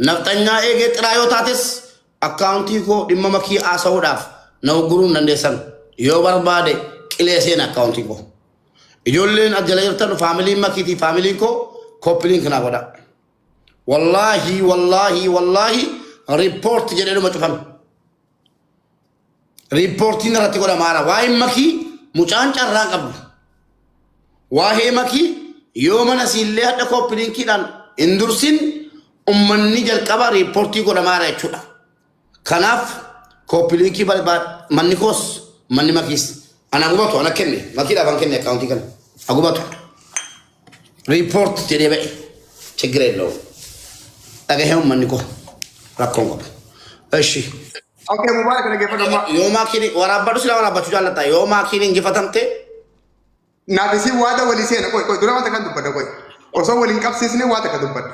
نفتنيا إيجي ترايو تاتس أكاونتي كو دم مكي آسوداف نوغرون نندسن يو بربادي كليسين أكاونتي كو يجولين أجليرتن فاميلي مكي فاميلي كو كوبلين كنا ودا والله ريبورت جديد ما تفهم ريبورتين راتي كولا مارا واي مكي مچان چرا قبل واهي مكي يوم نسيل هذا كوبلين كيدان اندرسين أمني جل كبار ريبورتي كولا مارا يشودا كناف كوبلين كي بال منيكوس مني مكيس أنا أقوله أنا كني مكي لا بان كني أكاونتي كن أقوله ريبورت جديد بقى تجري له أجههم منيكو ركون أشي اوكي مبارك انا كيف انا يوم اكيد ورا بدو سلا ولا بتشجع لتا يوم اكيد انجي فتمته نابسي وادا وليسين كوي دولا ما تكن دبدا كوي اوسو ولين كابسيسني وادا كدبدا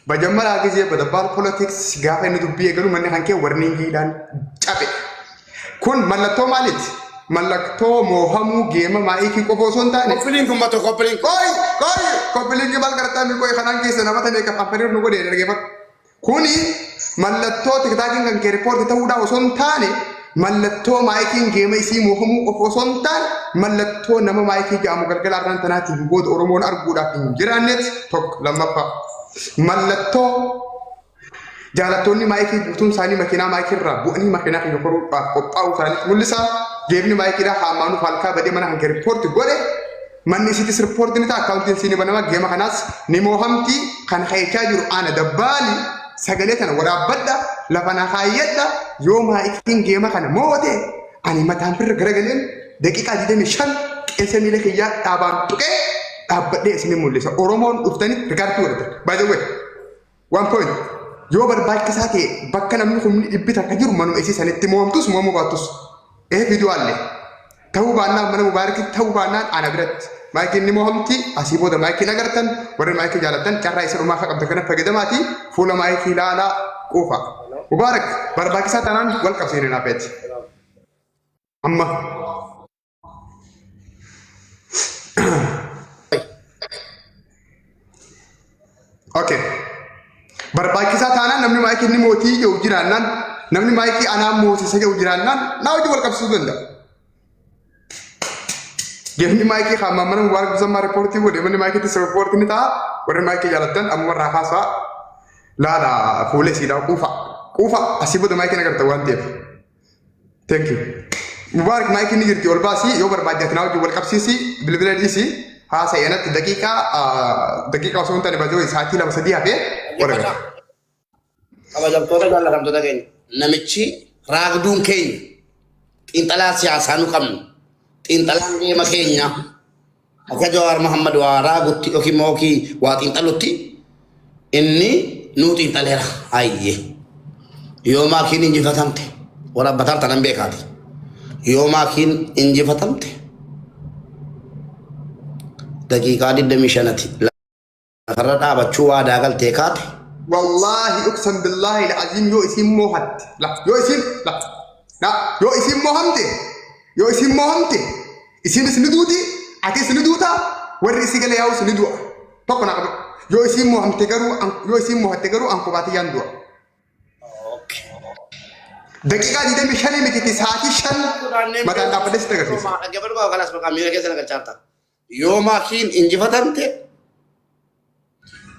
بجمل اجي بدبال بوليتكس غافه ندبي يغلو من هانكي ورنينغي دان چابي كون ملتو مالت ملكتو موهمو جيم ما ايكي كوفو سونتا كوبلين كومباتو كوبلين كوبلين جبال كرتا مي كوي خنان كي سنا متا نيكا فامبرير نوغو دي رغيفا كوني ملتو تكتاكين كان كريبورت تاودا وسونتاني ملتو مايكين جيم ايسي موهمو كوفو سونتان ملتو نما مايكي جامو غرغل اران تناتي بود اورمون ارغودا كين جيرانيت توك لما فا ملتو جالتوني مايكي بوتون ساني ماكينا مايكي رابوني ماكينا كي يقرو قطاو ساني مولسا جيبني مايكي دا حامانو فالكا بدي منا هنك ريبورت غوري من نسيت ريبورت نتا اكاونتين سيني بنما جيم خناس ني موهمتي كان خيكا جور انا دبالي سجلتنا ورا بدا لفنا خايدا يوم هايكين جيما كان موته اني متان بر غرغلين دقيقه دي مشان اسمي لك يا تابان توكي ابدي اسمي مولسا اورومون دفتني ريكارتو باي ذا واي 1 بوينت يو بر باك ساتي بكنا منكم يبتا كجر منو اسي سنتي مومتوس مومو باتوس ايه فيديو عليه توبانا من مبارك توبانا انا برت مايكين نموهمتي اسيبو ده مايكين اغرتن ور مايكين جالتن كرا يسر ما فقط كنا فقدماتي فول مايكي لا كوفا مبارك برباك ساتنان ويلكم سيرنا بيت اما اوكي برباك ساتنان نمني مايكي نموتي جو جيرانان نمني مايكي انا موتي سجو جيرانان ناوجي ويلكم سودندا جيمني مايكي خاما من مبارك زما ريبورتي ودي من مايكي تس ريبورت نتا ور مايكي جالتن ام رافاسا لا فولي سيدا كوفا اسيبو د مايكي نغرت وانتي ثانك يو مبارك مايكي نغرتي ولباسي يوبر باجتنا وجو والكبسيسي بلبل دي سي ها سينت دقيقه وسنت نبدو ساعتي لما سديها بي ورغا aba jamtoota jaallatamtoota keenya namichi raagduun keenya xiinxalaa siyaasaa nu qabnu xiinxalaan deema keenya akka Jawaar Mohammad waa raagutti yookiin mookii waa xiinxalutti inni nuu xiinxaleera ayye yoo maakiin injifatamte wala batar tanan beekaati yoo maakiin injifatamte daqiiqaa 25 lafarra dhaabachuu waadaa galtee kaate والله اقسم بالله العظيم يو اسم موحد لا يو اسم موهمتي اسم سندودي اتي سندوتا وري سيغل ياو سندو توكنا يو اسم موهمتي غرو انكو باتي ياندو اوكي دقيقه دي مشاني مكتي ساعتي شن متى دا بدس تغفيس قبل کو خلاص بقى ميرا كيسه لك چارتا يوم اكين انجفتنته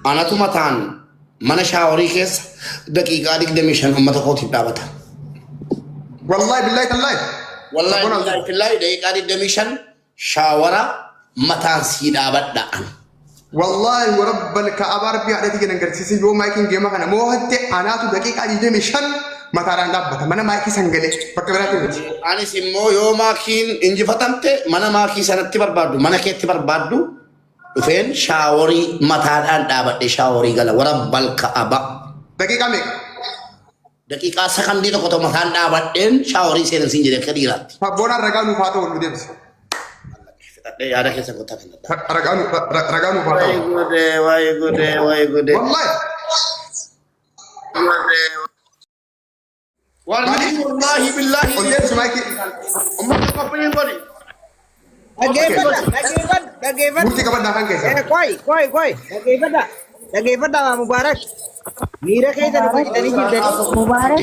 انا تو متان من شاوري كيس دقيقة ديك دميشان أمتا خوتي بابتا والله بالله تالله والله بالله دقيقة ديك دميشان شاورا متان سيدا بدا والله ورب الكعبة ربي على تيجي نقرسيسي يوم مايكين جيما كان موهد أنا تو دقيقة ديك دميشان متاران دابتا منا مايكي سنجلي فكبراتي أنا سيمو يوم ماكين إنجي فتمت منا ماكي سنتي بربادو منا كيتي بربادو فين شاوري متاران دابت شاوري قال ورب الكعبة دقيقة ميك دقيقة سكن دي تقطع متان دابت إن شاوري سيرن سينجري كديرات فبونا رجعوا فاتو ولوديمس ada kisah kota kan رجعوا فاتو واي غود والله والله بالله قلت سمعك أمك كابين قولي Bagaimana? Mesti kapan dah kan guys? Koi. Bagaimana? Dhaggeeffadhaa Mubaarak. Miira keessa dhufatanii jirtanii. Mubaarak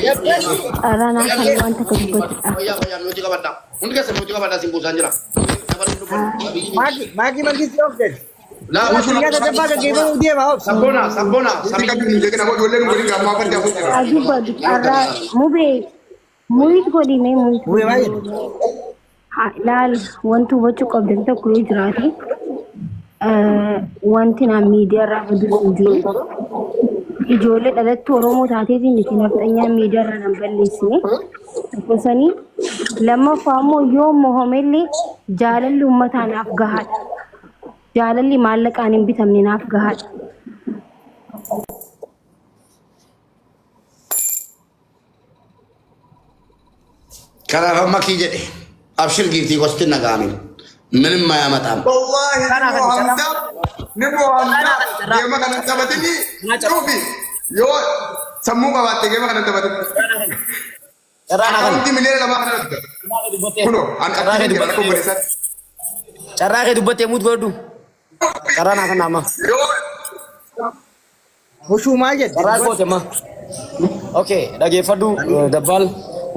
carraa kan wanta akka dubbatudha. Wayyaa nuti qabadha. Hundi keessa nuti qabadha siin buusaan jira. Maakii mankii si ooftan. Laa Addunyaa daddabbaa gaggeeffamuu deema hoos. sabboona sabboona Sisi kan dulu jadi nama jualan gori gak mau kerja pun. Dubbatu carraa murit godhime murit. Mubee maal Laal wanti hubachuu qabdan tokko yoo jiraate wanti naan miidiyaa irraa fudhatu ijoollee dhalattuu Oromoo taateetiin miti nafxanyaa miidiyaa irraa nan balleessine tokkosanii lammaffaa immoo yoo mohamellee jaalalli uummataa naaf gahaadha. Jaalalli maallaqaan hin bitamne naaf gahaadha. kanaaf amma kii jedhe abshir giiftii gosti nagaamin ምንም አያመጣም والله نبو همدا جيما كان تبتني شوفي يو سمو قبات جيما كان تبتني أنتي ملير لما كان تبتني كنو أنا أكيد جانا كم بريسات Carraa kee dubbattee muut godhu. Carraa naa kan nama. يو Bushuu maal jedhe? Carraa goote ma. Okay, dhaggeeffadhu dabbal.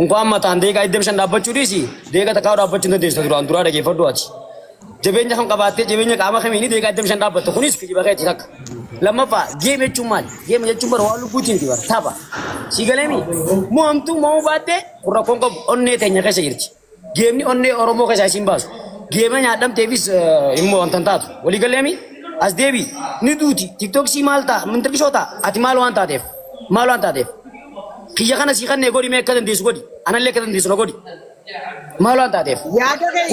Unkwaan mataan deegaa iddoo bishaan dhaabbachuu dhiisi. Deegaa takkaa dhaabbachuu hin dandeessu duraan duraa dhaggeeffadhu ati. Jabeenya kan qabaattee jabeenya qaama kamiini deegaa iddoo bishaan dhaabbattu kunis kijiba keetti takka. Lammaffaa geeme jechuun maali? Geeme jechuun bara waan lubbuutiin ti bara tapha. Si galeemi mo'amtuu mo'uu baattee rakkoon qabu onnee teenya keessa jirti. Geemni onnee Oromoo keessaa isin baasu. Geema nyaadhamteefis immoo wanta hin taatu. Walii galeemi as deebi ni duuti tiktooksii maal ta'a mintirkishoo ta'a ati maal waan taateef maal waan taateef. Kiyya kana si kannee godhi mee akka dandeessu godhi anallee akka dandeessu na godhi maal waan taateef. Yaada kee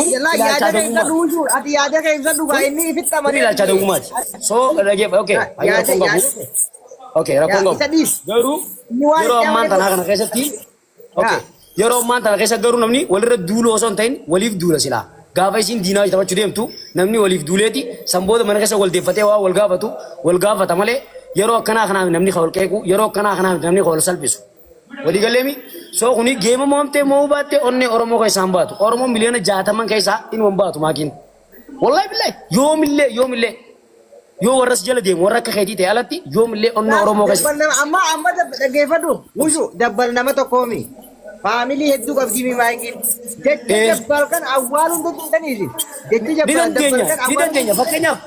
ibsa dhuusuu ati yaada kee ibsa dhugaa inni ifitti Kuni amanee. ilaalcha dawumaati. So dhaggeeffa okay. Yaada Okay rakkoon isa qabu. dhiis. Garuu Inni waan yeroo ammaan itti tanaa kana keessatti okay. Yeroo ammaan tana keessa garuu namni walirra duuluu osoo hin ta'in waliif duula silaa. Gaafa isiin diinaa taphachuu deemtu namni waliif duuleeti sanboota mana keessa wal deeffatee waa wal gaafata malee yeroo akkanaa kanaaf namni wal qeequ yeroo akkanaa kanaaf namni wal salphisu. Walii galeemi soo kuni geema mo'amtee mo'uu baattee onnee Oromoo keessaa hin baatu. Oromoo miliyoona 60 keessaa inni hin baatu maakiin. Wallahi billahi yoomillee yoo warra si jala deemu warra akka keetii ta'e alatti yoomillee onnee Oromoo keessa. Amma dhaggeeffadhu bushuu dabbal nama tokkoomi. Faamilii hedduu qabdii mi maayikiin. Jechi dabbal kan awwaaluun dandeenyisi. Jechi dabbal Didanteenya fakkeenyaaf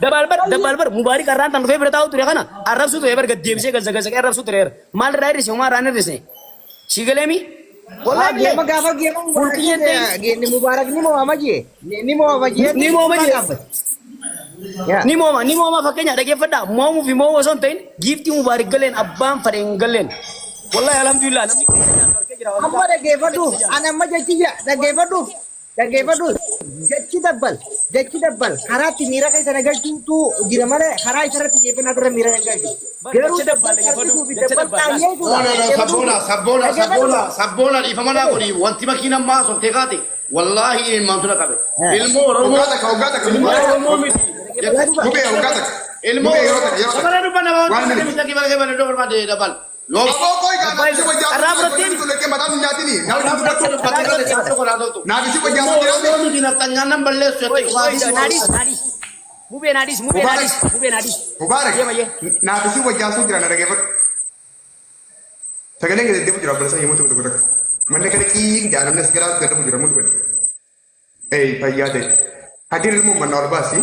dabalbar mubaarik arraan tan dhufee bira taa'u ture kana arrabsu ture bar gaddeebisee galzaqee arrabsu ture maal irraa hir'ise homaa irraa hin hir'isne si galeemi wallahi geema gaafa geema mubaarak ni mo'ama jee. Ni mo'ama jee. Ni mo'ama jee. Ni mo'ama fakkeenya dhaggeeffadhaa mo'amuu fi mo'uu osoo hin ta'in giiftii mubaarik galeen abbaan fadhe hin galleen wallahi alhamdulillah namni Amma dhaggeeffadhu ani amma jechi jira dhaggeeffadhu jechi dabbal karaatti miira keessa nagalchuutu jira malee karaa isarratti jeeffannaa turre miira nagalchu. Garuu sabboona dhiifama naa godhi wanti makiina ammaa softee kaate wallaahi ilmaantu na qabe ilmoo Oromoo Ugata ilmoo Oromoo miti Mube ugata ilmoo Mube sabara dubbanna waan miti barke bane doo barbaade dabal yoo Abo koi kan nasi wajah tu leke mata nyati ni. Nasi wajah tu Oromoo miti naftanyaannan balleessu Mubee naadis. Mubarak. Nasi wajah tu jira nara gefat. Sagalee ngade deemu jira balasa yemmuu tokko tokko. Manne kana kiin jaalamne sigara gadamu jira mutu. Fayyaa ta'e. Hadir ilmu manna ol baasi.